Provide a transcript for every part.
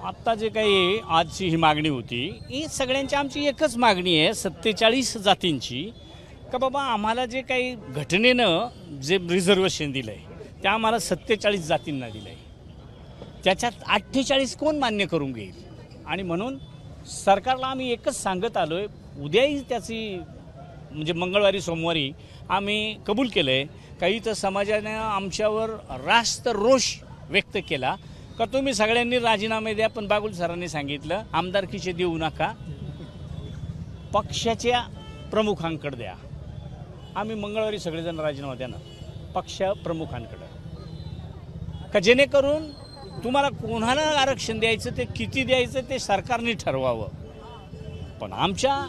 आत्ता जे काही आजची ही मागणी होती ही सगळ्यांची आमची एकच मागणी आहे 47 जातींची का बाबा आम्हाला जे काही घटनेनं जे रिझर्वेशन दिलं आहे ते आम्हाला 47 जातींना दिलं आहे त्याच्यात 48 कोण मान्य करून घेईल आणि म्हणून सरकारला आम्ही एकच सांगत आलो आहे उद्याही त्याची म्हणजे मंगळवारी सोमवारी आम्ही कबूल केलं आहे काही तर समाजाने आमच्यावर रास्त रोष व्यक्त केला का तुम्ही सगळ्यांनी राजीनामे द्या पण बागुल सरांनी सांगितलं आमदारकीचे देऊ नका पक्षाच्या प्रमुखांकडे द्या आम्ही मंगळवारी सगळेजण राजीनामा देणार पक्ष प्रमुखांकडे का जेणेकरून तुम्हाला कोणाला आरक्षण द्यायचं ते किती द्यायचं ते सरकारने ठरवावं पण आमच्या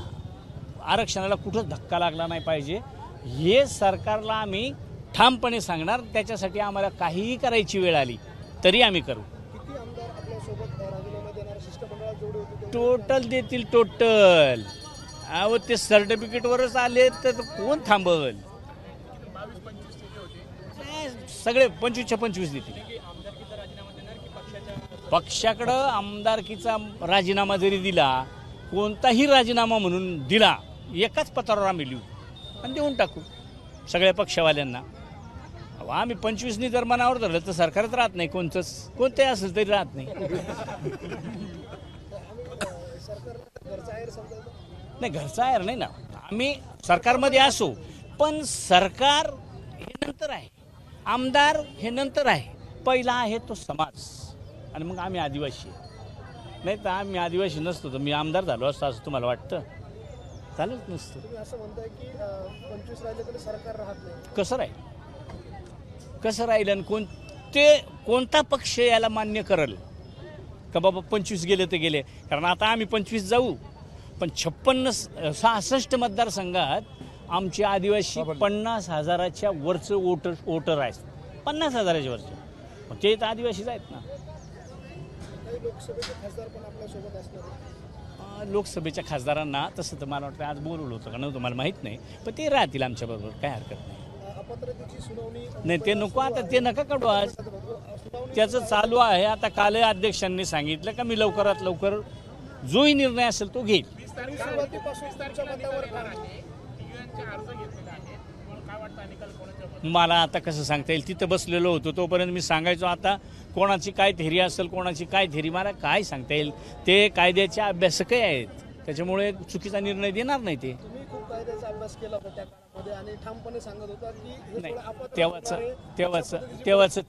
आरक्षणाला कुठंच धक्का लागला नाही पाहिजे हे सरकारला आम्ही ठामपणे सांगणार त्याच्यासाठी आम्हाला काहीही करायची वेळ आली तरी आम्ही करू टोटल देतील टोटल अहो ते सर्टिफिकेटवरच आले तर कोण थांबल सगळे 25 देतील पक्षाकडं आमदारकीचा राजीनामा जरी दिला कोणताही राजीनामा म्हणून दिला एकाच पत्रावर आम्ही लिहू आणि देऊन टाकू सगळ्या पक्षवाल्यांना आम्ही 25नी जर मनावर धरलं तर सरकारच राहत नाही कोणतंही असेल तरी राहत नाही नाही घरचा आहेर नाही ना आम्ही सरकारमध्ये असो पण सरकार हे नंतर आहे आमदार हे नंतर आहे पहिला आहे तो समाज आणि मग आम्ही आदिवासी नाही तर आम्ही आदिवासी नसतो तर मी आमदार झालो असतो असं तुम्हाला वाटतं चालत नसतं असं म्हणताय की 25 राहिले तरी सरकार राहत नाही कसं राहिलं आणि कोणता पक्ष याला मान्य करेल का बाबा 25 गेले तर गेले कारण आता आम्ही 25 जाऊ पण 66 मतदारसंघात आमचे आदिवासी 50,000च्या वरचं वोटर आहेत 50,000च्या वरचे पण ते तर आदिवासीच आहेत ना लोकसभेचे खासदार पण आपल्या सोबत असणार लोकसभेच्या खासदारांना तसं तर मला वाटतं आज बोलवलं होतं का नव्हतं मला माहीत नाही पण ते राहतील आमच्याबरोबर काय हरकत नाही नाही ते नको आता ते नका काढू आज त्याचं चालू आहे आता काल अध्यक्षांनी सांगितलं का मी लवकरात लवकर जोही निर्णय असेल तो घेईल मला आता कसं सांगता येईल तिथं बसलेलो होतो तोपर्यंत मी सांगायचो आता कोणाची काय थेरी असेल कोणाची काय थेरी मला काय सांगता येईल ते कायद्याचे अभ्यासकही आहेत त्याच्यामुळे चुकीचा निर्णय देणार नाही ते खूप कायद्याचा अभ्यास केला होता त्या काळामध्ये आणि ठामपणे सांगत होता की नाही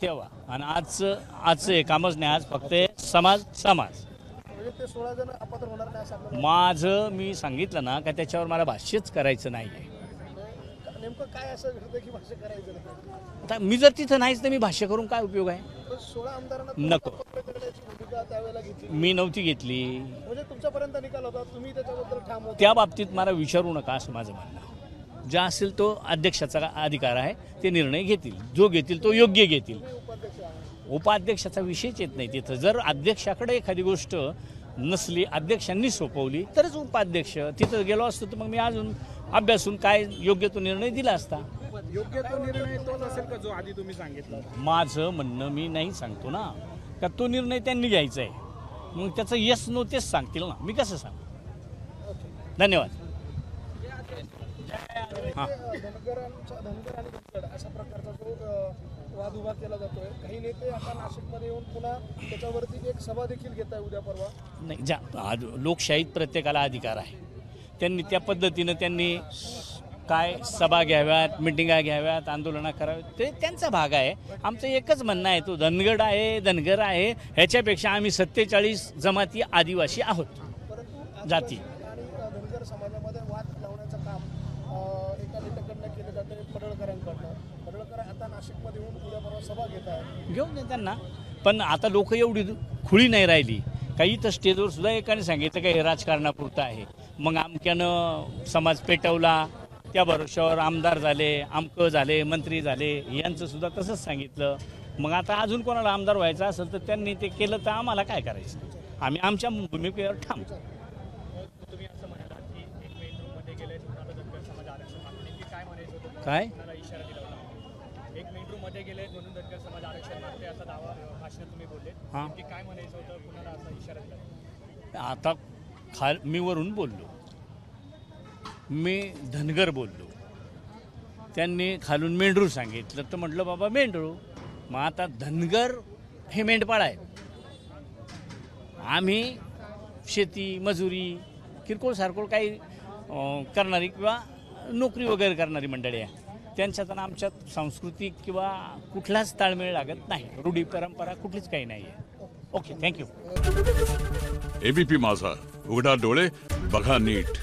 तेव्हा आणि आजचं हे कामच नाही आज फक्त समाज ते 16 जण अपात्र होणार नाही असं माझं मी सांगितलं ना का त्याच्यावर मला भाष्यच करायचं नाही आहे नेमकं काय असं घडतं की भाष्य करायचं नाही आता मी जर तिथं नाहीच तर मी भाष्य करून काय उपयोग आहे 16 आमदारांना नको भूमिका त्यावेळेला घेतली मी नव्हती घेतली म्हणजे तुमच्यापर्यंत निकाल होता तुम्ही त्याच्याबद्दल ठाम होता त्या बाबतीत मला विचारू नका असं माझं म्हणणं ज्या असेल तो अध्यक्षाचा अधिकार आहे ते निर्णय घेतील जो घेतील तो योग्य घेतील उपाध्यक्षाचा विषयच येत नाही तिथं जर अध्यक्षाकडे एखादी गोष्ट नसली अध्यक्षांनी सोपवली तरच उपाध्यक्ष तिथं गेलो असतो तर मग मी अजून अभ्यासून काय योग्य तो निर्णय दिला असता योग्य तो निर्णय तोच असेल का जो आधी तुम्ही सांगितलं माझं म्हणणं मी नाही सांगतो ना का तो निर्णय त्यांनी घ्यायचा आहे मग त्याचं यस नो तेच सांगतील ना मी कसं सांगू धन्यवाद धनगर आणि धनगर अशा प्रकारचा जो वाद उभा केला जातोय काही नेते आता नाशिकमध्ये येऊन पुन्हा त्याच्यावरती एक सभा देखील घेत आहे उद्या परवा नाही लोकशाहीत प्रत्येकाला अधिकार आहे त्यांनी त्या पद्धतीनं त्यांनी काय सभा घ्याव्यात मिटिंगा घ्याव्यात आंदोलनं कराव्यात ते त्यांचा भाग आहे आमचं एकच म्हणणं आहे तो धनगर आहे ह्याच्यापेक्षा आम्ही 47 जमाती आदिवासी आहोत जाती आणि धनगर समाजामध्ये वाद लावण्याचं काम एका नेत्याकडनं केलं जातं पडळकर आता नाशिकमध्ये येऊन उद्या परवा सभा घेत आहे घेऊन दे त्यांना पण आता लोक एवढी खुळी नाही राहिली काही तर स्टेजवर सुद्धा एकाने सांगितलं का हे राजकारणापुरतं आहे मग आमक्यानं समाज पेटवला त्या भरोश्यावर आमदार झाले आमकं झाले मंत्री झाले यांचं सुद्धा तसंच सांगितलं मग आता अजून कोणाला आमदार व्हायचं असेल तर त्यांनी ते केलं तर आम्हाला काय करायचं आम्ही आमच्या भूमिकेवर ठाम तुम्ही असं म्हणाला की एक मेट्रोमध्ये गेले तुम्हाला धनगर समाज आरक्षण मागणे की काय म्हणायचं होतं काय तुम्हाला इशारा दिला होता एक मेट्रोमध्ये गेले म्हणून धनगर समाज आरक्षण मागते असा दावा भाषणात तुम्ही बोलले की काय म्हणायचं होतं कुणाला असा इशारा आता मी वरून बोललो, मी धनगर बोललो, त्यांनी खालून मेंढरू सांगितलं तर म्हटलं बाबा मेंढरू. मग आता धनगर हे मेंढपाळ आहेत, आम्ही शेती मजुरी किरकोळ सारकोळ काही करणारी किंवा नोकरी वगैरे करणारी मंडळी आहे. त्यांच्यात आणि आमच्यात सांस्कृतिक किंवा कुठलाच ताळमेळ लागत नाही, रूढी परंपरा कुठलीच काही नाही आहे. Okay, thank you. एबीपी माझा, उघडा डोळे बघा नीट.